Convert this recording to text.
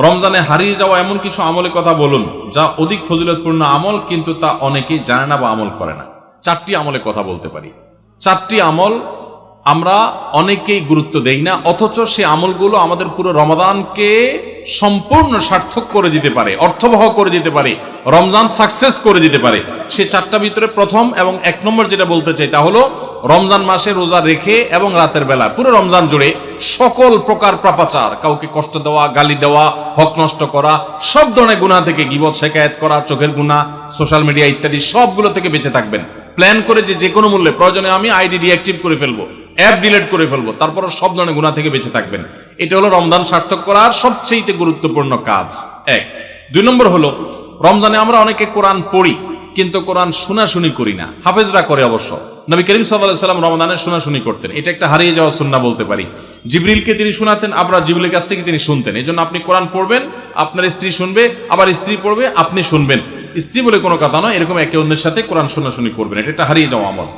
রমজানে হারিয়ে যাওয়া এমন কিছু আমলের কথা বলুন যা অধিক ফজিলতপূর্ণ আমল, কিন্তু তা অনেকেই জানে না বা আমল করে না। 4টি আমলের কথা বলতে পারি। 4টি আমল আমরা অনেকেই গুরুত্ব দেই না, অথচ সে আমলগুলো আমাদের পুরো রমাদানকে সম্পূর্ণ সার্থক করে দিতে পারে, অর্থবহ করে দিতে পারে, রমজান সাকসেস করে দিতে পারে। সে 4টা ভিতরে প্রথম এবং 1 নম্বর যেটা বলতে চাই তা হলো রমজান মাসে রোজা রেখে এবং রাতের বেলা পুরো রমজান জুড়ে সকল প্রকার পাপাচার, কাউকে কষ্ট দেওয়া, গালি দেওয়া, হক নষ্ট করা, সব ধরনের গুনাহ থেকে, গীবত শিকায়েত করা, চোখের গুনাহ, সোশ্যাল মিডিয়া ইত্যাদি সবগুলো থেকে বেঁচে থাকবেন। প্ল্যান করে যে কোনো মূল্যে, প্রয়োজনে আমি আইডি ডিঅ্যাক্টিভ করে ফেলবো, অ্যাপ ডিলিট করে ফেলবো, তারপর সব ধরনের গুনাহ থেকে বেঁচে থাকবেন। এটা হলো রমজান সার্থক করার সবচেয়ে গুরুত্বপূর্ণ কাজ। 1। 2 নম্বর হলো রমজানে আমরা অনেকে কোরআন পড়ি কিন্তু কোরআন শোনাশুনি করি না। হাফেজরা করে অবশ্য। নবী করিম সাল্লাল্লাহু আলাইহি সাল্লাম রমাদানে শোনাশুনি করতেন। এটা একটা হারিয়ে যাওয়া সুন্নাহ বলতে পারি। জিবরিলকে তিনি শোনাতেন, আবার জিবরিলের কাছ থেকে তিনি শুনতেন। এই জন্য আপনি কোরআন পড়বেন, আপনার স্ত্রী শুনবে, আবার স্ত্রী পড়বে, আপনি শুনবেন। স্ত্রী বলে কোনো কথা নয়, এরকম একে অন্যের সাথে কোরআন শোনাশুনি করবেন। এটা একটা হারিয়ে যাওয়া আমল।